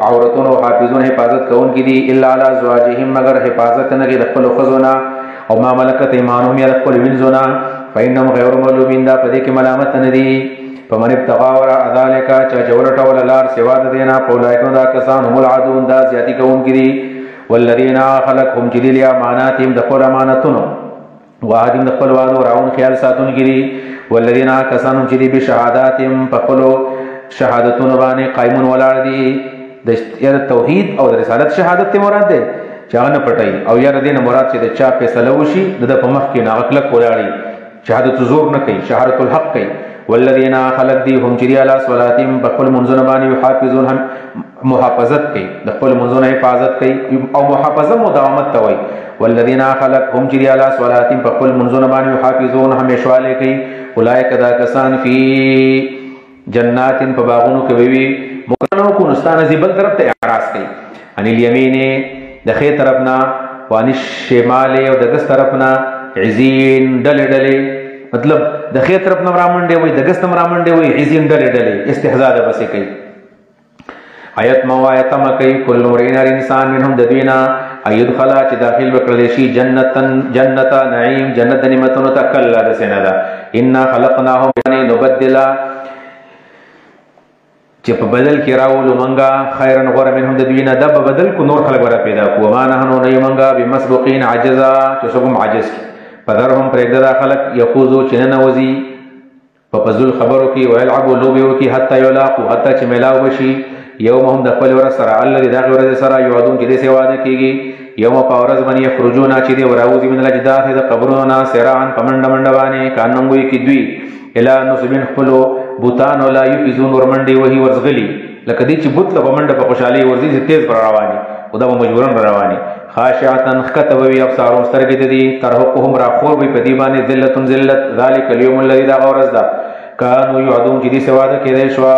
S1: عورتونو حافظون حفاظت کوون کی دي، الا علی ازواجهم، مگر حفاظت نه کوي د خپل خزونه او ما ملکت ایمانهم یا د خپل وینځونه. فإنهم غیر ملومین، دا په دې کې ملامت نه دي. فمن ابتغى وراء ذلك، چا جوړ ټول لار سوا د دینا، فولایکو دا کسان هم العادون، دا زیاتی کوونکي دي. والذین خلقهم جلیل اماناتهم، د خپل امانتونو وعدم د خپل وعدو راون خیال ساتونکي دي. والذین کسان چې دي بشهاداتهم، په خپل شهادتونو باندې قائمون ولاړ دي. د توحید او د رسالت شهادت مراد ده چې هغه نه پټي، او یا د دین مراد چې د چا فیصله وشي د په مخ کې ناغکلک ولاړي، شهادت زور نه کوي، شهادت الحق کوي. والذین خلق دی هم چری علی صلاتهم، بخپل منځونه باندې یحافظون، هم محافظت کوي، د خپل منځونه حفاظت کوي، او محافظه مداومت ته وایي. والذین خلق هم چری علی صلاتهم، بخپل منځونه باندې یحافظون، همیشواله کوي. اولئک دا کسان فی جنات، په باغونو کې وي، مکرمون کو نستانه زیبل طرف ته اعراض کوي. ان الیمین، د خې طرفنا، وان الشمال، او د ګس طرفنا، عزین ډلې ډلې، مطلب د خیر طرف نه رامنډې وي، د ګس نه رامنډې وي، عزین ډلې ډلې استهزاء ده بس کوي. آیت مو آیت ما کوي کل مرین انسان منهم د دوینا ایدخلا چې داخل وکړل شي جنت نعیم، جنت نعمتونو ته کلا د سیندا. ان خلقناهم نبدلا، چې په بدل کې راولو منګه خیرن غره منهم د دوینا، د بدل کو نور خلق ورا پیدا کو. ما نه نو نه منګه بمسبقین عجزا، چې څوک عاجز پدرهم پرېږده خلق یخوضو چې ننوځي په فضل خبرو کې، ویلعبو لوبې وکړي، حتی یلاقو، حتی چې میلاو بشي، یومهم د خپل ورځ سره، الذي د هغې ورځې سره یوعدون چې داسې وعده کېږي. یوم په ورځ باندې یخرجون چې دی وراوځي من الاجداث د قبرونو نه، سراعا په منډه منډه باندې، کانم وایي کې دوی الی نصبین خپلو بوتانو لا یفزون ورمنډې وهي ورځغلي، لکه دی چې بوت له په منډه په خوشحالۍ ورځي چې تیز پر رواني، خو دا به مجبورن رواني. خاشعتن خکته وي ابصارهم، سترګې د دې ترهقهم راخور وي په دې باندې، ذلت ذلت. ذلک اليوم الذي، دا ورځ ده، کانوا یعدون چې دې سواده کېدی شوه.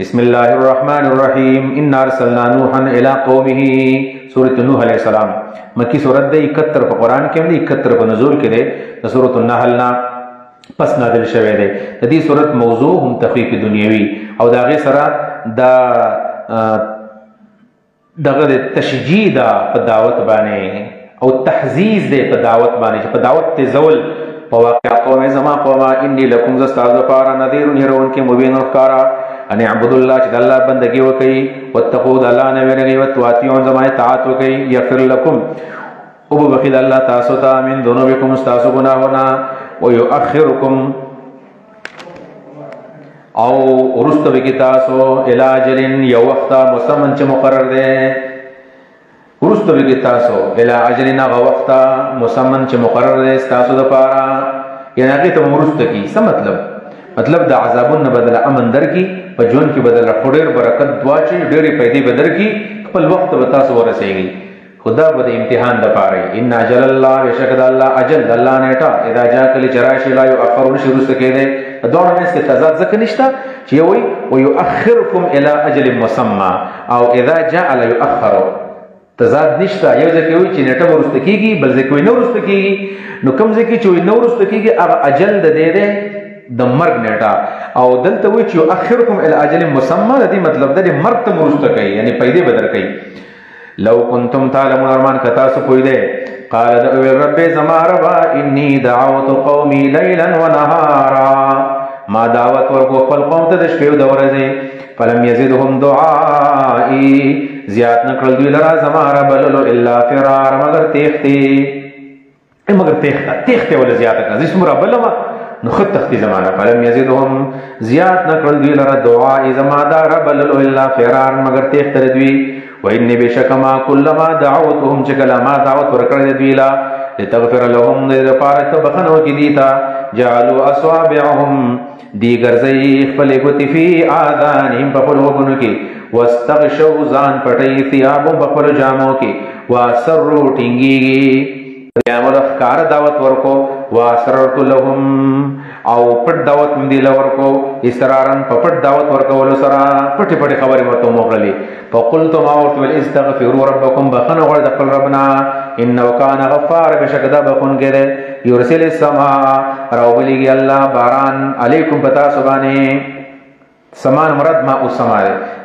S1: بسم الله الرحمن الرحیم. ان ارسلنا نوحا الى قومه، سورۃ نوح علیہ السلام مکی سورۃ ده، 71 په قران کې هم 71 په نزول کې ده، د سورۃ النحل نه پس نازل شوه ده. د دې سورۃ موضوع هم تخفیف دنیوي، او دا غي سره دا دغه تشجیع دا په دعوت باندې، او تحزیز دی په دعوت باندې، چې په دعوت ته زول په واقع قوم زما قوما انی لکم زستاذ فار نذیر يرون کې مبین ښکارا، ان اعبدوا الله، چې الله بندگی وکړي، واتقوا الله نه ویریږي، وتواتیون زما اطاعت وکړي، یغفر لكم، او بخیل الله تاسو ته من ذنوبکم، تاسو ګناهونه، ويؤخركم، او ورستو بکی تاسو الاجلن یو وقت مسمن چې مقرر ده، ورستو بکی تاسو الاجلن هغه وقت مسمن چې مقرر ده تاسو د پاره، یعنی هغه ته ورستو کی څه مطلب د عذابونو بدل امن در کی، په جون کې بدل خډیر برکت دوا چې ډېری پیدا بدر کی، خپل وخت به تاسو ورسېږي، خدا به امتحان د پاره. ان اجل الله، بشک الله اجل الله نیټه، اذا جاء کل جراش لا يؤخر، شروع کېده دوه مېس کې تضاد ځکه نشته چې وي ويؤخركم الى اجل مسمى، او اذا جاء لا يؤخر، تضاد نشته. یو ځکه وي چې نیټه ورسته کیږي، بل ځکه وي نو ورسته کیږي، نو کوم ځکه چې وي نو ورسته کیږي هغه اجل د دې د مرګ نیټه، او دلته وي چې يؤخركم الى اجل مسمى، د دې مطلب د مرګ ته ورسته کوي، یعنی پیدا بدر کوي. لو کنتم تعلمون، ارمان کتا سو پوی دے قال رب زما ربا انی دعوت قومی لیلا ونهارا ما دعوت ورکو خپل قوم ته د شپې او د ورځې فلم یزدهم دعائی زیات نکړل دوی لرا زما رب لولو الا فرار مگر تیخته ولا زیات کړه زې څومره بلما نو خط تختی زمانہ فلم یزدهم زیات نکړل دوی لرا دعائی زما دا رب لولو الا فرار مگر تیخته دوی وإني بشكما كلما دعوتهم شكلا ما دعوت ورکړل دوی لا لتغفر لهم لپاره بخنو کې دیتا جعلوا اصابعهم دی ګرځي خپل ګوتی فی آذانهم په خپل وګونو کې واستغشوا ځان پټي ثيابو په خپل جامو کې واسروا ټینګي یامل افکار دعوت ورکو واسررت لهم او پټ دعوت مندي لورکو اسرارن پټ دعوت ورکول سره پټي خبرې ورته موغلي فقلت ما ورت استغفروا ربكم بخنوا غرد خپل ربنا انه كان غفار بشکدا بخون کړي يرسل السماء راولي الله باران علیکم پتا سبانه سمان مراد ما اسماء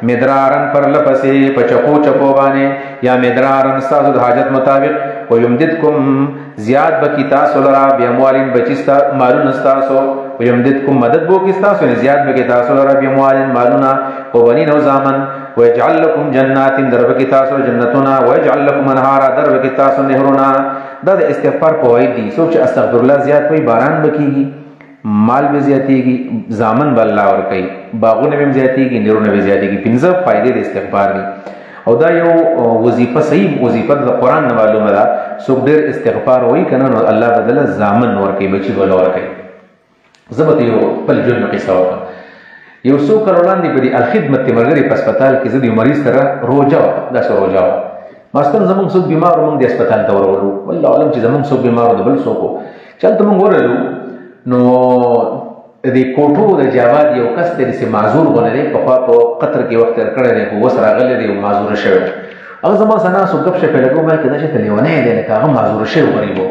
S1: مدرارن پر لپسې پچکو چپو باندې یا مدرارن ساز حاجت مطابق ويمددكم زیاد بکی تاسو لرا بیاموالین بچستا مالون استاسو ويمددكم مدد بو کی تاسو نه زیاد بکی تاسو لرا بیاموالین مالونا وبنین وزامن ويجعل لكم جنات درب کی تاسو جنتنا ويجعل لكم انهارا درب کی تاسو نهرنا دا استغفار کوي دي سوچ استغفر الله زیات وي باران بکیږي مال به زیاتیږي زامن بل الله ور کوي باغونه به زیاتیږي نهرونه به زیاتیږي پنځه فائدې د استغفار دي او دا یو وظیفه صحیح وظیفه د قران نه معلومه ده څوک ډېر استغفار وایي کنه نو الله بدل زامن ور کوي بچي بل ور کوي زبط یو بل جن قصه وکړه یو څو کلوان دی په دې الخدمت مرګري په هسپتال کې زدي مریض سره روزه دا سره روزه ماستر زمون څوک بیمار مونږ د هسپتال ته ورولو والله علم چې زمون څوک بیمار د بل څوک چلته مونږ ورلو نو د کوټو د جواد یو کس د سي معذور غنلې په خوا په قطر کې وخت کړی دی خو وسره غلې دی معذور شوی هغه زما سنا سو غب شپه لګو مې کده چې تلیونه دی لکه هغه معذور شوی غریبو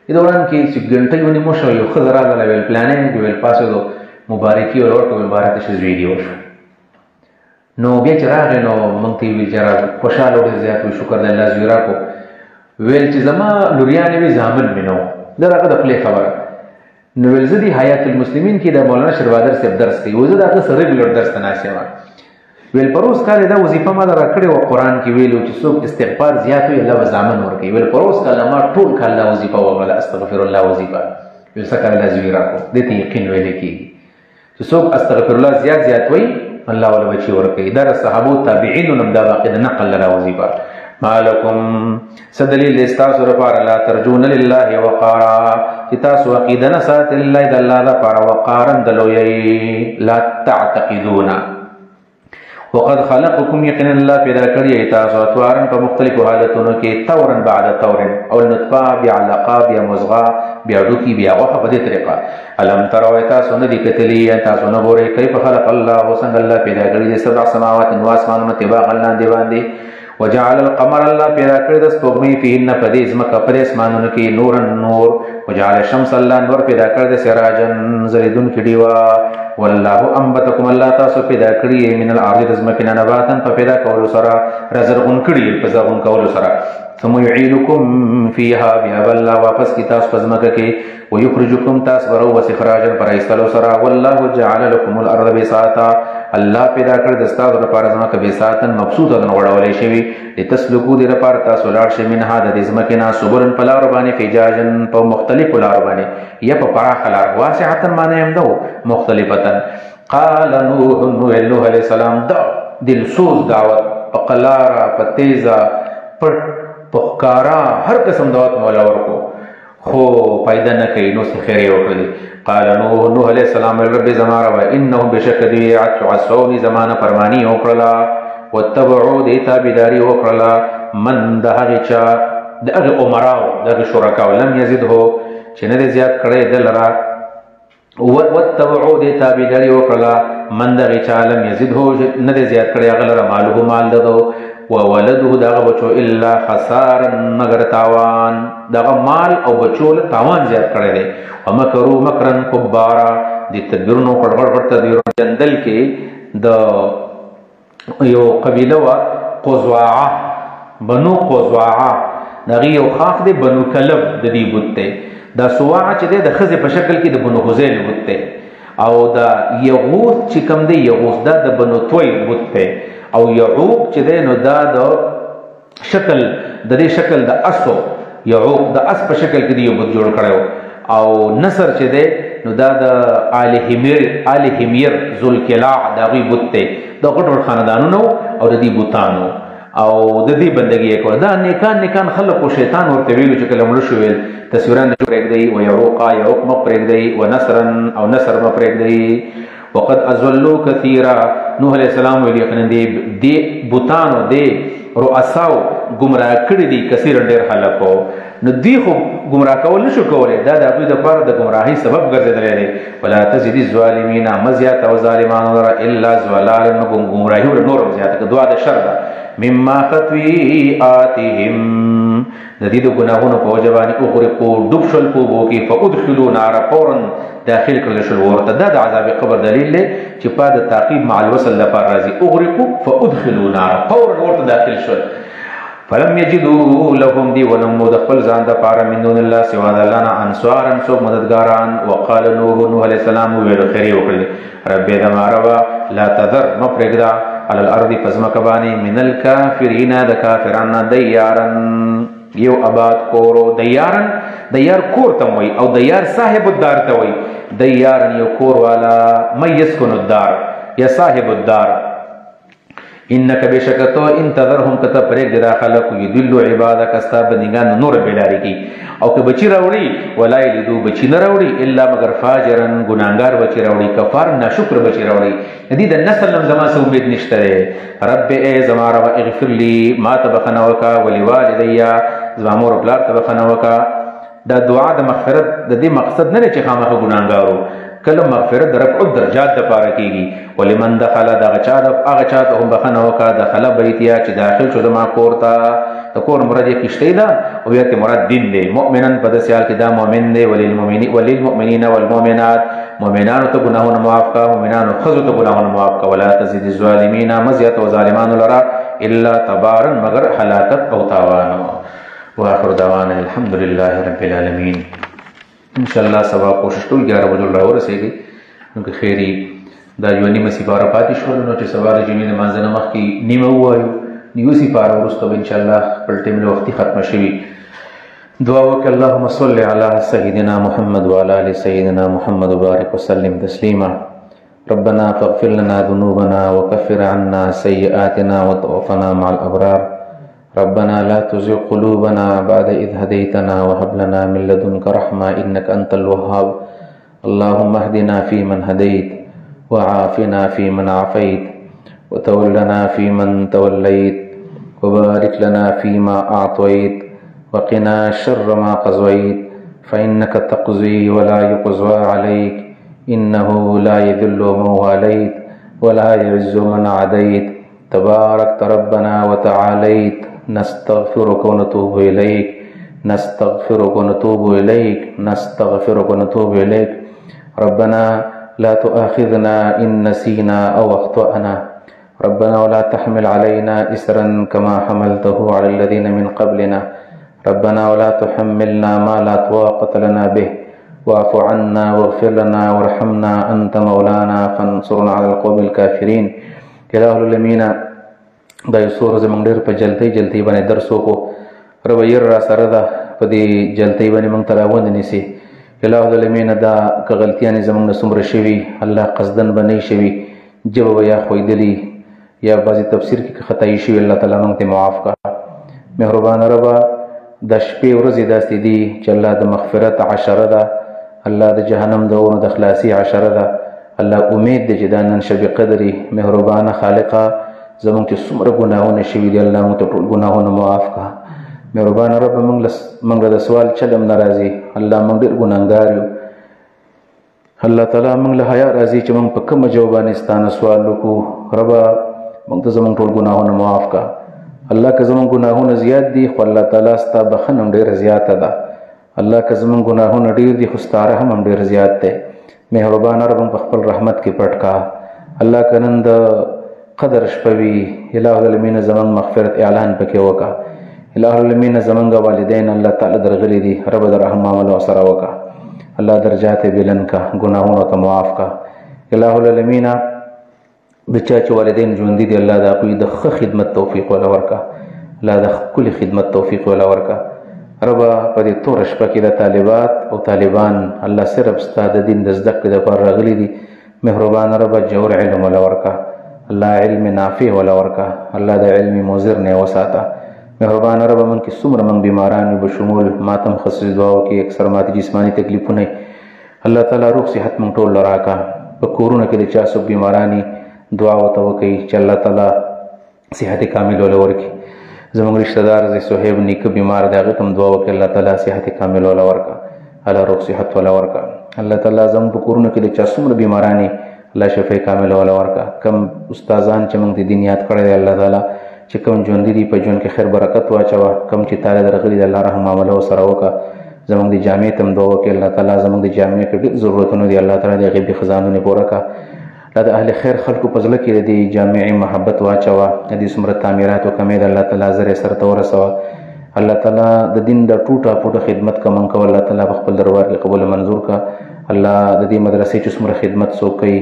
S1: د دوران کې چې ګنټې ونی مو شو یو خزر راغله ویل پلانینګ ویل پاسو مبارکي ورکو مبارک شي ویډیو نو بیا چې راغی نو مونږ ته ویل چې خوشاله ډېر زیات شکر د الله زیرا کو ویل چې زما لوریانې وی زامن مينو دغه د خپل خبره نو ویل زدي حیات المسلمین کې د مولانا شروادر صاحب درس کوي وزه دا سره ریګولر درس تناسه ویل پروس کال دا وظیفه ما درکړې او قران کې ویلو چې څوک استغفار زیات وي الله وزامن ورکوي ویل پروس کال ما ټول کال دا وظیفه وغلا استغفر الله وظیفه ویل سکه الله زیرا کو د دې یقین ویل کی چې څوک استغفر الله زیات وي الله ولا بچي ورکوي دا صحابه تابعین نو دا واقع نقل لرا وظیفه مالکم سدلیل استاسو رفار لا ترجون لله وقارا تاسو عقیدنا سات الله د الله لپاره وقارا دلوی لا تعتقدون وقد خلقكم يقين الله پیدا کړی تاسو اتوارن په مختلفو حالتونو کې تورن بعد تورن او نطفه بیا علقه بیا مزغه بیا دوکي بیا وخه په دې طریقه الم تروا تاسو نه دي کتلی تاسو نه ګورئ کیف خلق الله وسنګ الله پیدا کړی د سبع سماوات و اسمانونو تباغ لاندې باندې وجعل القمر الله پیدا کړی د سپوږمۍ فيهن پدې اسمکه پدې اسمانونو کې نورن نور وجعل الشمس الله نور پیدا کړی د سراجن زریدون کې دیوا والله انبتکم الله تاسو پیدا کړی من الارض رزمکنا نباتن په پیدا کولو سره رزرغون کړی په زغون کولو سره ثم يعيدكم فيها بیا الله واپس کی تاسو پزمکه کې ويخرجكم تاسو ورو وسخراجا پرایستلو سره والله جعل لكم الارض بساطا الله پیدا کړ د تاسو لپاره زمکه بساطن مبسوطه غړولې شوی لتسلكوا د لپاره تاسو لاړ شئ من هذا د زمکنا سبلن پلار باندې فجاجن په مختلف لار باندې یا په پراخ لار واسعه معنی هم دو مختلفه قال نوح عليه السلام دا دل سوز دعوت پقلارا پتیزا پټ پخکارا هر قسم دعوت مولا ورکو خو فائدہ نه کوي نو څه خیر یې وکړي قال نوح عليه السلام رب زماره و انهم بشکدی عصوني زمانه فرمانی وکړه وتبعوا دیتا بداری وکړه من دهغه چا دغه عمراو دغه شرکاو لم یزده چې نه زیات کړي دلرا وتبعوا دیتا بداری وکړه من دغه چا لم یزده نه زیات کړي غلره مالو مال ددو وولده دغه بچو الا خسارا مگر تاوان دغه مال او بچو له تاوان زیات کړي دي ومکروا مکرن کبارا د تدبیرونو کړغړ تدبیر جندل کې د یو قبیله وا قزواعه بنو قزواعه دغه یو خاص دی بنو کلب د دې بت دی. دا سواع چې دی د ښځې په شکل کې د بنو حذیل بت دی. او دا یغوث چې کوم دی یغوث دا د بنو طوی بت دی. او یعوق چې دی نو دا د شکل د دې شکل د اسو یعوق د اس په شکل کې دی یو بت جوړ کړی. او نصر چې دی نو دا د آل حمیر ذوالکلاع د هغوی بت دی. د غټ خاندانونو او د دې بتانو او د دې بندګي یې کوله. دا نیکان خلق او شیطان ورته ویلو چې کله مړه شو ویل تصویران پرېږدئ و یعوق مه پرېږدئ و نصرا او نصر مه پرېږدئ. وقد ازلوا كثيرا نوح علیہ السلام ویل یقینا دې بتانو دې رؤساو ګمراه کړي دي کثیر ډېر خلکو. نو دوی خو ګمراه کول نشو کولی. دا د هغوی دپاره د ګمراهۍ سبب ګرځېدلی دی. ولا تزد الظالمین مه زیاتوه ظالمانو لره الا ضلالا مګر ګمراهي ور نور هم زیاته کړه. دعا د شر ده. مما خطیئاتهم د دې د ګناهونو په وجه باندې اغرقوا ډوب شول په اوبو کې فادخلوا نارا فورا داخل کړل شول ورته. دا د عذاب قبر دلیل دی چې په د تعقیب مع الوصل لپاره راځي. اغرقوا فادخلوا نارا فورا ورته داخل شول. فلم یجدوا لهم دی ونمو د خپل ځان دپاره من دون الله سوا د الله نه انصارا څوک مددګاران. وقال نوح علیه السلام وویل خیر یې وکړل ربې زما ربه لا تذر مه پرېږده على الارض پزمکه باندې من الکافرین د کافرانو دیارن یو آباد کورو. دیار کور ته وایي او دیار صاحب الدار ته وایي. دیارن یو کور والا من یسکن الدار یا صاحب الدار. انک بشکتو ان تذرهم کته پرېږدې دا خلکو یضلوا عبادک ستا بندګان نور بېلارې کړي. او که بچي راوړي ولا یلدو بچي نه راوړي الا مگر فاجرن ګناهګار بچي راوړي کفار ناشکر بچي راوړي. د دې د نسل هم زما څه امید نشته دی. رب ای زما رب اغفر لی ما ته بخښنه وکړه ولوالدی زما مور او پلار ته بخښنه وکړه. دا دعا د مغفرت د دې مقصد نه دی چې خامخا ګناهګارو کله مغفرت د رفع درجات دپاره کېږي. ولمن دخل هغه چا ته هم بخښنه وکړه دخل بیتیا چې داخل شو زما کور ته. د کور مراد یې کښتۍ ده او یا مراد دین دی. مؤمنا په داسې حال کې دا مؤمن دی. وللمؤمنین والمؤمنات مؤمنانو ته ګناهونه معاف کړه مؤمنانو ښځو ته ګناهونه معاف کړه. ولا تزد الظالمین مه زیاتوه ظالمانو لره الا تبارا مگر هلاکت او تاوان. واخر دعوانا الحمد لله رب العالمین. انشاءالله سبا کوشش کوو 11 بجو راورسېږئ نو که خیري دا یوه نیمه سپاره پاتې شولو نو چې سبا د جمعې لمانځه نه مخکې نیمه ووایو یو سپاره وروسته به انشاءالله خپل ټیم له وختي ختمه شوي. دعا وکړه اللهم صل علی سیدنا محمد وعلى آل سیدنا محمد وبارک وسلم تسلیما. ربنا فاغفر لنا ذنوبنا وكفر عنا سيئاتنا وتوفنا مع الأبرار. ربنا لا تزغ قلوبنا بعد إذ هديتنا وهب لنا من لدنك رحمة إنك أنت الوهاب. اللهم اهدنا فيمن هديت وعافنا فيمن عافيت وتولنا فيمن توليت وبارك لنا فيما أعطيت وقنا شر ما قضيت فإنك تقضي ولا يقضى عليك إنه لا يذل من واليت ولا يعز من عاديت تباركت ربنا وتعاليت. نستغفرك ونتوب إليك نستغفرك ونتوب إليك نستغفرك ونتوب إليك. ربنا لا تؤاخذنا إن نسينا أو أخطأنا. ربنا ولا تحمل علينا إسرا كما حملته على الذين من قبلنا. ربنا ولا تحملنا ما لا طاقة لنا به واعف عنا واغفر لنا وارحمنا أنت مولانا فانصرنا على القوم الكافرين. إله العالمين دا یو څو ورځې موږ ډېر په جلتۍ باندې درس وکړو. ربه ير را سره ده په دې جلتۍ باندې موږ ته راوند نیسي. الہ العالمین دا که غلطیانې زموږ نه څومره شوي الله قصدن به نه شوي ژبه به یا ښویدلي یا بعضې تفسیر کې که خطایي شوي الله تعالی موږ ته معاف کړه. مهربانه ربه د شپې ورځې داسې دي چې الله د مغفرت عشره ده الله د جهنم د اورو د خلاصي عشره ده. الله امید دی چې دا نن شب قدرې مهربانه خالقه زمونږ چې څومره ګناهونه شوي دي الله موږ ته ټول ګناهونه معاف کړه. مهربانه رب موږ له د سوال چل هم نه راځي الله موږ ډېر ګناهګار یو. الله تعالی موږ له حیا راځي چې موږ په کومه ژبه باندې ستا نه سوال وکړو. ربه موږ ته زموږ ټول ګناهونه معاف کړه. الله که زموږ ګناهونه زیات دي خو الله تعالی ستا بخښنه هم ډېره زیاته ده. الله که زموږ ګناهونه ډېر دي خو ستا رحم هم ډېر زیات دی. مهربانه رب په خپل رحمت کې پټ کړه. الله که نن د قدر شپه وي الہ العالمین زموږ مغفرت اعلان پکې وکړه. الہ العالمین زمونږ والدین الله تعالی درغلي دي، رب د رحم معامله ورسره وکړه، الله درجات یې بلند کړه، ګناهونه ورته معاف کړه. الہ العالمین د چا چې والدین ژوندي دي الله د هغوی د ښه خدمت توفیق وله ورکړه، الله د ښکلي خدمت توفیق وله ورکړه. ربه په دې توره شپه کې د طالبات او طالبان الله صرف ستا د دین د زده کړې دپاره راغلي دي، مهربانه ربه جوړ علم وله ورکړه، الله علم نافع وله ورکړه، الله د علم مضر نه یې وساته. مهربانه ربه من کې څومره موږ بیماران یو بشمول ماتم خصوصي دعا وکړي، اکثر ماتې جسماني تکلیفونه الله تعالی روغ صحت موږ ټول له راکړه. په کورونو کې د چا څوک بیماران دعا ورته وکړي چې الله تعالی صحت کامل وله ورکړي. زموږ رشته دار زی صہیب نیکه بیمار دی، هغې ته هم دعا وکړي الله تعالی صحت کامل وله ورکړه، الله روغ صحت وله ورکړه. الله تعالی زموږ په کورونو کې د چا څومره بیماران الله شفا کامل وله ورکړه. کم استادان چې موږ د دین یاد کړی دی الله تعالی چې کوم ژوندي دي په ژوند کې خیر برکت واچوه، کوم چې تاله درغلي د الله رحم معامله ورسره وکړه. زموږ د جامع ته هم دعا وکړي الله تعالی زموږ د جامع کې ډېر ضرورتونه دي، الله تعالی د غیبي خزانونه پوره کړه. الله د اهل خیر خلکو په زړه کې د جامع محبت واچوه، د دې څومره تعمیرات او کمې د الله تعالی زر سره ته ورسوه. الله تعالی د دین د ټوټه پوټه خدمت کوم کو الله تعالی په خپل دربار کې قبول منظور کا. الله د دې مدرسې چې څومره خدمت څوک کوي،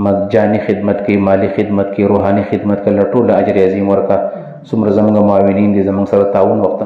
S1: مجاني خدمت کوي، مالی خدمت کوي، روحاني خدمت کوي، الله ټول اجر عظیم ورکا. څومره زموږ معاونین دي زموږ سره تعاون وخت